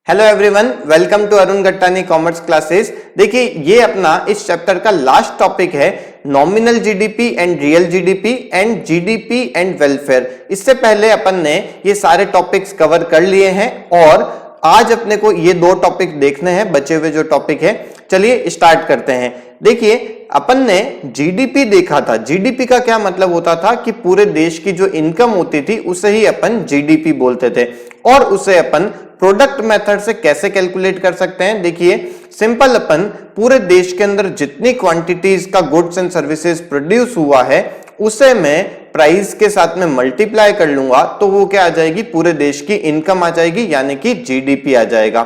Hello everyone, welcome to Arun Gattani commerce classes. देखिए, ये अपना इस चैप्टर का लास्ट टॉपिक है nominal GDP and real GDP and GDP and welfare. इससे पहले अपन ने ये सारे टॉपिक्स कवर कर लिए हैं और आज अपने को ये दो टॉपिक देखने हैं, बचे हुए जो टॉपिक है। चलिए स्टार्ट करते हैं। देखिए, अपन ने जीडीपी देखा था। जीडीपी का क्या मतलब होता था कि पूरे देश की जो इनकम होती थी उसे ही अपन जीडीपी बोलते थे और उसे अपन प्रोडक्ट मेथड से कैसे कैलकुलेट कर सकते हैं। देखिए, सिंपल, अपन पूरे देश के अंदर जितनी क्वांटिटीज का गुड्स एंड सर्विसेज प्रोड्यूस हुआ है उसे मैं प्राइस के साथ में मल्टीप्लाई कर लूंगा तो वो क्या आ जाएगी, पूरे देश की इनकम आ जाएगी, यानी कि जीडीपी आ जाएगा।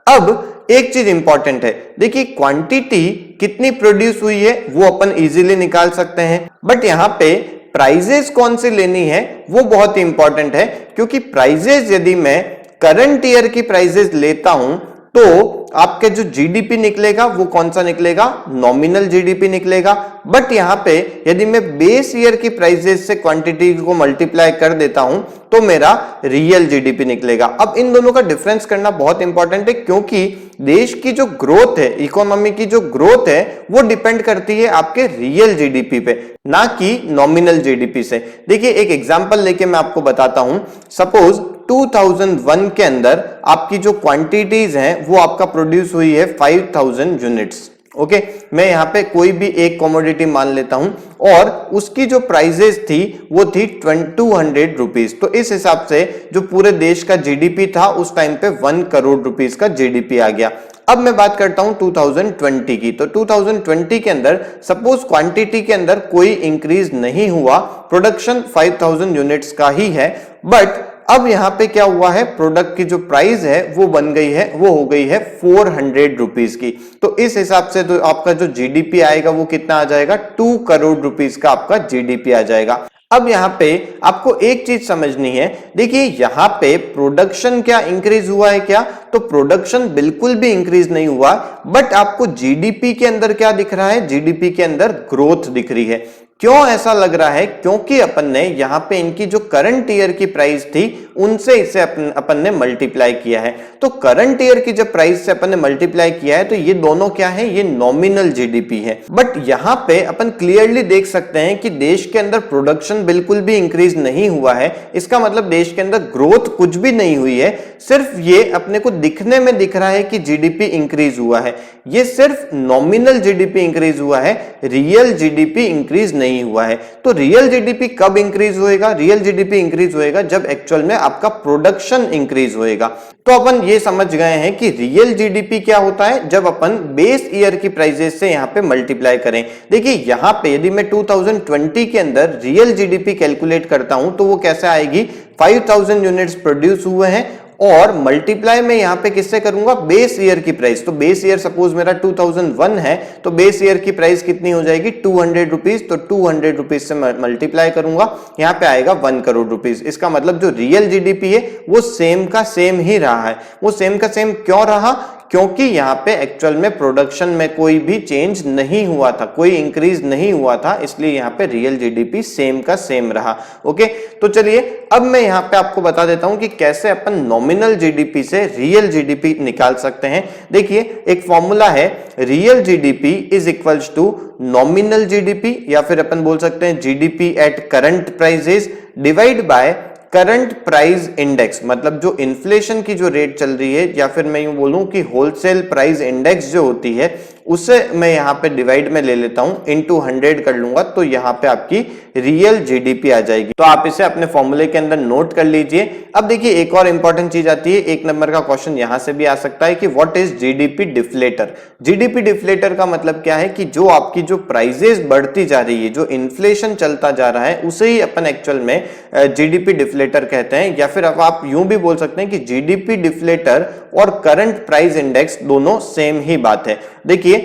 अब एक चीज इंपॉर्टेंट है, देखिए क्वांटिटी कितनी प्रोड्यूस हुई है वो अपन इजीली निकाल सकते हैं, बट यहाँ पे प्राइजेस कौन सी लेनी है वो बहुत ही इंपॉर्टेंट है, क्योंकि प्राइजेस यदि मैं करंट ईयर की प्राइजेस लेता हूं तो आपके जो जीडीपी निकलेगा वो कौन सा निकलेगा, नॉमिनल जीडीपी निकलेगा। बट यहां पे यदि मैं बेस ईयर की प्राइजेस से क्वांटिटी को मल्टीप्लाई कर देता हूं तो मेरा रियल जीडीपी निकलेगा। अब इन दोनों का डिफरेंस करना बहुत इंपॉर्टेंट है, क्योंकि देश की जो ग्रोथ है, इकोनॉमी की जो ग्रोथ है वो डिपेंड करती है आपके रियल जीडीपी पे, ना कि नॉमिनल जीडीपी से। देखिए, एक एग्जांपल लेके मैं आपको बताता हूं। सपोज 2001 के अंदर आपकी जो क्वांटिटीज हैं वो आपका प्रोड्यूस हुई है 5000 यूनिट्स। ओके, मैं यहां पे कोई भी एक कमोडिटी मान लेता हूं और उसकी जो प्राइजेस थी वो थी 200 रुपीज। तो इस हिसाब से जो पूरे देश का जीडीपी था उस टाइम पे 1 करोड़ रुपीज का जीडीपी आ गया। अब मैं बात करता हूं 2020 की। तो 2020 के अंदर सपोज क्वांटिटी के अंदर कोई इंक्रीज नहीं हुआ, प्रोडक्शन 5000 यूनिट्स का ही है, बट अब यहां पे क्या हुआ है, प्रोडक्ट की जो प्राइस है वो बन गई है, वो हो गई है 400 रुपीज की। तो इस हिसाब से तो आपका जो जीडीपी आएगा वो कितना आ जाएगा, 2 करोड़ रुपीज का आपका जीडीपी आ जाएगा। अब यहां पे आपको एक चीज समझनी है। देखिए, यहां पे प्रोडक्शन क्या इंक्रीज हुआ है क्या, तो प्रोडक्शन बिल्कुल भी इंक्रीज नहीं हुआ, बट आपको जीडीपी के अंदर क्या दिख रहा है, जीडीपी के अंदर ग्रोथ दिख रही है। क्यों ऐसा लग रहा है, क्योंकि अपन ने यहां पे इनकी जो करंट ईयर की प्राइस थी उनसे इसे अपन ने मल्टीप्लाई किया है। तो करंट ईयर की जब प्राइस से अपन ने मल्टीप्लाई किया है तो ये दोनों क्या है, ये नॉमिनल जीडीपी है। बट यहां पे अपन क्लियरली देख सकते हैं कि देश के अंदर प्रोडक्शन बिल्कुल भी इंक्रीज नहीं हुआ है। इसका मतलब देश के अंदर ग्रोथ कुछ भी नहीं हुई है, सिर्फ ये अपने को दिखने में दिख रहा है कि जीडीपी इंक्रीज हुआ है। ये सिर्फ नॉमिनल जीडीपी इंक्रीज हुआ है, रियल जीडीपी इंक्रीज नहीं हुआ है। तो रियल जीडीपी कब इंक्रीज होएगा, रियल जीडीपी इंक्रीज होएगा जब एक्चुअल में आपका प्रोडक्शन इंक्रीज होएगा। तो अपन ये समझ गए हैं कि रियल जीडीपी क्या होता है, जब अपन बेस ईयर की प्राइजेस से यहां पे मल्टीप्लाई करें। देखिए, यहां पे यदि मैं 2020 के अंदर रियल जीडीपी कैलकुलेट करता हूं तो वो कैसे आएगी, 5000 यूनिट्स प्रोड्यूस हुए हैं और मल्टीप्लाई में यहां पे किससे करूंगा, बेस ईयर की प्राइस। तो बेस ईयर सपोज मेरा 2001 है तो बेस ईयर की प्राइस कितनी हो जाएगी, 200 रुपीज। तो 200 रुपीज से मल्टीप्लाई करूंगा, यहां पे आएगा 1 करोड़ रुपीज। इसका मतलब जो रियल जीडीपी है वो सेम का सेम ही रहा है। वो सेम का सेम क्यों रहा, क्योंकि यहां पे एक्चुअल में प्रोडक्शन में कोई भी चेंज नहीं हुआ था, कोई इंक्रीज नहीं हुआ था, इसलिए यहां पे रियल जीडीपी सेम का सेम रहा। ओके, तो चलिए अब मैं यहां पे आपको बता देता हूं कि कैसे अपन नॉमिनल जीडीपी से रियल जीडीपी निकाल सकते हैं। देखिए, एक फॉर्मूला है, real GDP is equals to nominal GDP, या फिर अपन बोल सकते हैं GDP at current prices divide by current price index. मतलब जो इन्फ्लेशन की जो रेट चल रही है, या फिर मैं यूं बोलूं कि होलसेल प्राइस इंडेक्स जो होती है उसे मैं यहां पे डिवाइड में ले लेता हूं, इनटू 100 कर लूंगा, तो यहां पे आपकी रियल जीडीपी आ जाएगी। तो आप इसे अपने फॉर्मूले के अंदर नोट कर लीजिए। अब देखिए, एक और इंपॉर्टेंट चीज आती है, 1 नंबर का क्वेश्चन यहां से भी आ सकता है कि what is GDP deflator. GDP deflator का मतलब क्या है कि जो आपकी जो प्राइजेस बढ़ती जा रही है, जो इन्फ्लेशन चलता जा रहा है, उसे ही अपन एक्चुअल में जीडीपी डिफ्लेटर कहते हैं, या फिर अब आप यूं भी बोल सकते हैं कि जीडीपी डिफ्लेटर और करंट प्राइस इंडेक्स दोनों सेम ही बात है। देखिए,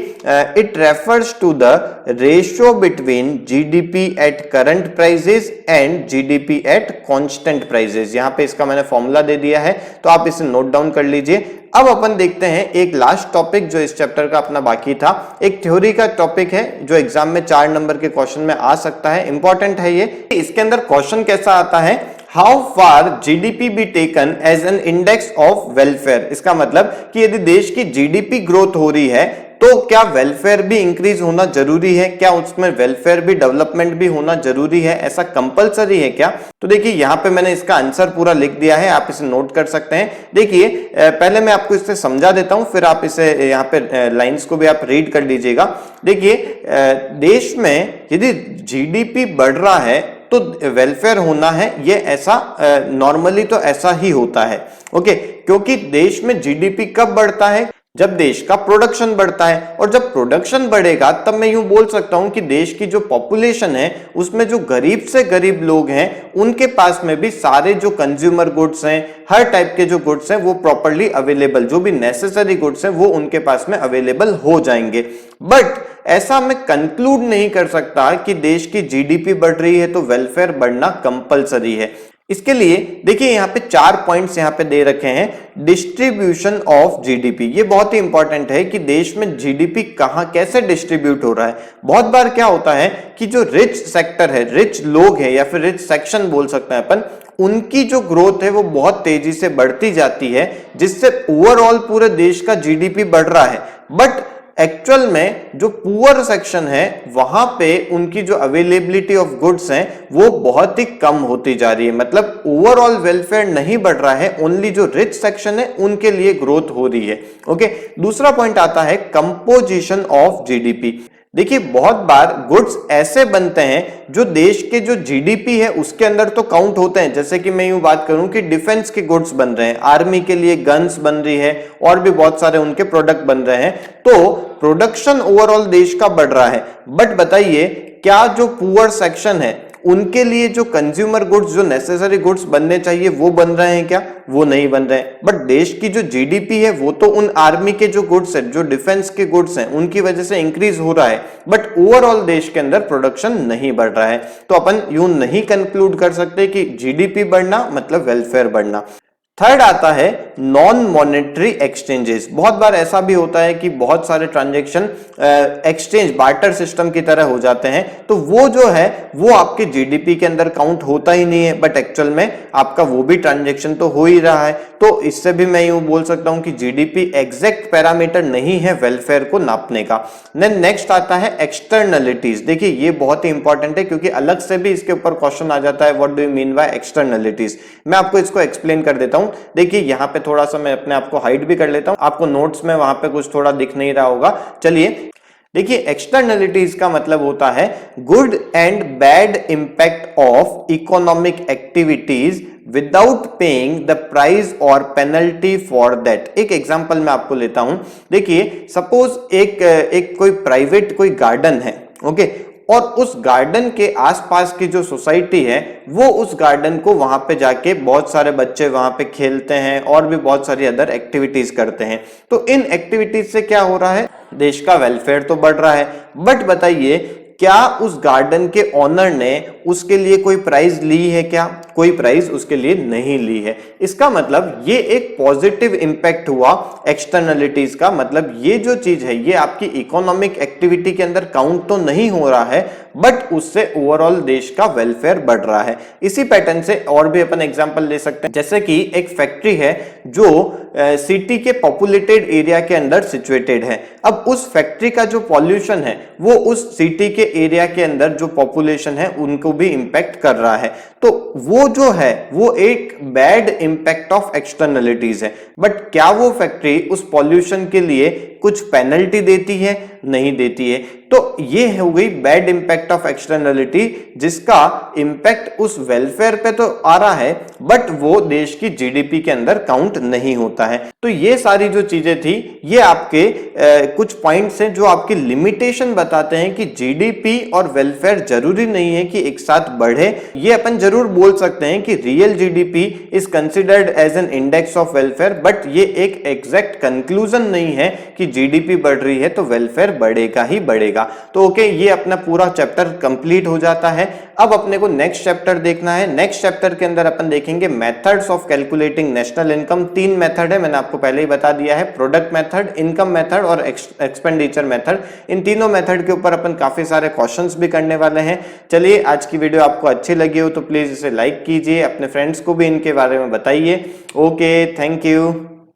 it refers to the ratio between GDP at current prices and GDP at constant prices। यहां पे इसका मैंने फॉर्मूला दे दिया है, तो आप इसे नोट डाउन कर लीजिए। अब अपन देखते हैं एक लास्ट टॉपिक जो इस चैप्टर का अपना बाकी था। एक थ्योरी का टॉपिक है जो एग्जाम में 4 नंबर के क्वेश्चन में आ सकता है, इंपॉर्टेंट है ये। इसके अंदर क्वेश्चन कैसा आता है, how far GDP be taken as an index of welfare. इसका मतलब कि यदि देश की जीडीपी ग्रोथ हो रही है तो क्या वेलफेयर भी इंक्रीज होना जरूरी है, क्या उसमें वेलफेयर भी डेवलपमेंट भी होना जरूरी है, ऐसा कंपलसरी है क्या? तो देखिए यहाँ पे मैंने इसका आंसर पूरा लिख दिया है, आप इसे नोट कर सकते हैं। देखिए पहले मैं आपको इसे समझा देता हूं, फिर आप इसे यहाँ पे लाइंस को भी आप रीड कर लीजिएगा। देखिए देश में यदि जीडीपी बढ़ रहा है तो वेलफेयर होना है, ये ऐसा नॉर्मली तो ऐसा ही होता है। ओके, क्योंकि देश में जीडीपी कब बढ़ता है? जब देश का प्रोडक्शन बढ़ता है, और जब प्रोडक्शन बढ़ेगा तब मैं यूं बोल सकता हूं कि देश की जो पॉपुलेशन है उसमें जो गरीब से गरीब लोग हैं उनके पास में भी सारे जो कंज्यूमर गुड्स हैं, हर टाइप के जो गुड्स हैं वो प्रॉपर्ली अवेलेबल, जो भी नेसेसरी गुड्स हैं वो उनके पास में अवेलेबल हो जाएंगे। बट ऐसा मैं कंक्लूड नहीं कर सकता कि देश की जीडीपी बढ़ रही है तो वेलफेयर बढ़ना कंपलसरी है। इसके लिए देखिए यहाँ पे 4 पॉइंट्स यहाँ पे दे रखे हैं। डिस्ट्रीब्यूशन ऑफ जीडीपी, ये बहुत ही इंपॉर्टेंट है कि देश में जीडीपी कहां कैसे डिस्ट्रीब्यूट हो रहा है। बहुत बार क्या होता है कि जो रिच सेक्टर है, रिच लोग हैं या फिर रिच सेक्शन बोल सकते हैं अपन, उनकी जो ग्रोथ है वो बहुत तेजी से बढ़ती जाती है, जिससे ओवरऑल पूरे देश का जीडीपी बढ़ रहा है। बट एक्चुअल में जो पुअर सेक्शन है वहां पे उनकी जो अवेलेबिलिटी ऑफ गुड्स हैं वो बहुत ही कम होती जा रही है। मतलब ओवरऑल वेलफेयर नहीं बढ़ रहा है, ओनली जो रिच सेक्शन है उनके लिए ग्रोथ हो रही है। ओके, दूसरा पॉइंट आता है कंपोजिशन ऑफ जीडीपी। देखिए बहुत बार गुड्स ऐसे बनते हैं जो देश के जो जीडीपी है उसके अंदर तो काउंट होते हैं। जैसे कि मैं यूं बात करूं कि डिफेंस के गुड्स बन रहे हैं, आर्मी के लिए गन्स बन रही है और भी बहुत सारे उनके प्रोडक्ट बन रहे हैं, तो प्रोडक्शन ओवरऑल देश का बढ़ रहा है। बट बताइए क्या जो पुअर सेक्शन है उनके लिए जो कंज्यूमर गुड्स, जो नेसेसरी गुड्स बनने चाहिए वो बन रहे हैं क्या? वो नहीं बन रहे हैं। बट देश की जो जीडीपी है वो तो उन आर्मी के जो गुड्स है, जो डिफेंस के गुड्स हैं, उनकी वजह से इंक्रीज हो रहा है। बट ओवरऑल देश के अंदर प्रोडक्शन नहीं बढ़ रहा है। तो अपन यूं नहीं कंक्लूड कर सकते कि जीडीपी बढ़ना मतलब वेलफेयर बढ़ना। थर्ड आता है नॉन मॉनेटरी एक्सचेंजेस। बहुत बार ऐसा भी होता है कि बहुत सारे ट्रांजैक्शन एक्सचेंज बार्टर सिस्टम की तरह हो जाते हैं, तो वो जो है वो आपके जीडीपी के अंदर काउंट होता ही नहीं है, बट एक्चुअल में आपका वो भी ट्रांजैक्शन तो हो ही रहा है। तो इससे भी मैं यूं बोल सकता हूं कि जीडीपी एग्जैक्ट पैरामीटर नहीं है वेलफेयर को नापने का। देन नेक्स्ट आता है एक्सटर्नलिटीज। देखिए ये बहुत ही इंपॉर्टेंट है क्योंकि अलग से भी इसके ऊपर क्वेश्चन आ जाता है, what do you mean by externalities. मैं आपको इसको एक्सप्लेन कर देता हूं। देखिए यहाँ पे थोड़ा सा मैं अपने आप को हाइड भी कर लेता हूं, आपको नोट्स में वहां पे कुछ थोड़ा दिख नहीं रहा होगा। चलिए देखिए एक्सटर्नलिटीज का मतलब होता है good and bad impact of economic activities without paying the price और पेनल्टी फॉर दैट। एक एग्जांपल मैं आपको लेता हूं। देखिए सपोज एक कोई प्राइवेट कोई गार्डन है, ओके, और उस गार्डन के आसपास की जो सोसाइटी है वो उस गार्डन को वहां पे जाके बहुत सारे बच्चे वहां पे खेलते हैं और भी बहुत सारी अदर एक्टिविटीज करते हैं। तो इन एक्टिविटीज से क्या हो रहा है? देश का वेलफेयर तो बढ़ रहा है। बट बताइए क्या उस गार्डन के ऑनर ने उसके लिए कोई प्राइज ली है क्या? कोई प्राइज उसके लिए नहीं ली है। इसका मतलब ये एक पॉजिटिव इंपैक्ट हुआ एक्सटर्नलिटीज का। मतलब ये जो चीज है ये आपकी इकोनॉमिक एक्टिविटी के अंदर काउंट तो नहीं हो रहा है, बट उससे ओवरऑल देश का वेलफेयर बढ़ रहा है। इसी पैटर्न से और भी अपन एग्जांपल ले सकते हैं। जैसे कि एक फैक्ट्री है जो सिटी के पॉपुलेटेड एरिया के अंदर सिचुएटेड है। अब उस फैक्ट्री का जो पॉल्यूशन है वो उस सिटी के एरिया के अंदर जो पॉपुलेशन है उनको भी इंपैक्ट कर रहा है। तो वो जो है वो एक बैड इंपैक्ट ऑफ एक्सटर्नलिटीज है। बट क्या वो फैक्ट्री उस पॉल्यूशन के लिए कुछ पेनल्टी देती है? नहीं देती है। तो ये हो गई बैड इंपैक्ट ऑफ एक्सटर्नलिटी, जिसका इंपैक्ट उस वेलफेयर पे तो आ रहा है बट वो देश की जीडीपी के अंदर काउंट नहीं होता है। तो ये सारी जो चीजें थी ये आपके कुछ पॉइंट्स हैं जो आपकी लिमिटेशन बताते हैं कि जीडीपी और वेलफेयर जरूरी नहीं है कि एक साथ बढ़े। ये अपन जरूर बोल सकते हैं कि real GDP is considered as an index of welfare, but ये एक एग्जैक्ट कंक्लूजन नहीं है कि जीडीपी बढ़ रही है तो वेलफेयर वेलफेयर बढ़ेगा ही बढ़ेगा। तो ओके, ये अपना पूरा चैप्टर कंप्लीट हो जाता है। अब अपने को नेक्स्ट चैप्टर देखना है। नेक्स्ट चैप्टर के अंदर अपन देखेंगे methods of calculating national income. 3 method है, मैंने आपको पहले ही बता दिया है, प्रोडक्ट मेथड, इनकम मेथड और एक्सपेंडिचर मेथड। इन तीनों मेथड के ऊपर अपन काफी सारे क्वेश्चंस भी करने वाले हैं। चलिए, आज की वीडियो आपको अच्छी लगी हो तो प्लीज इसे लाइक कीजिए, अपने फ्रेंड्स को भी इनके बारे में बताइए। Okay, thank you.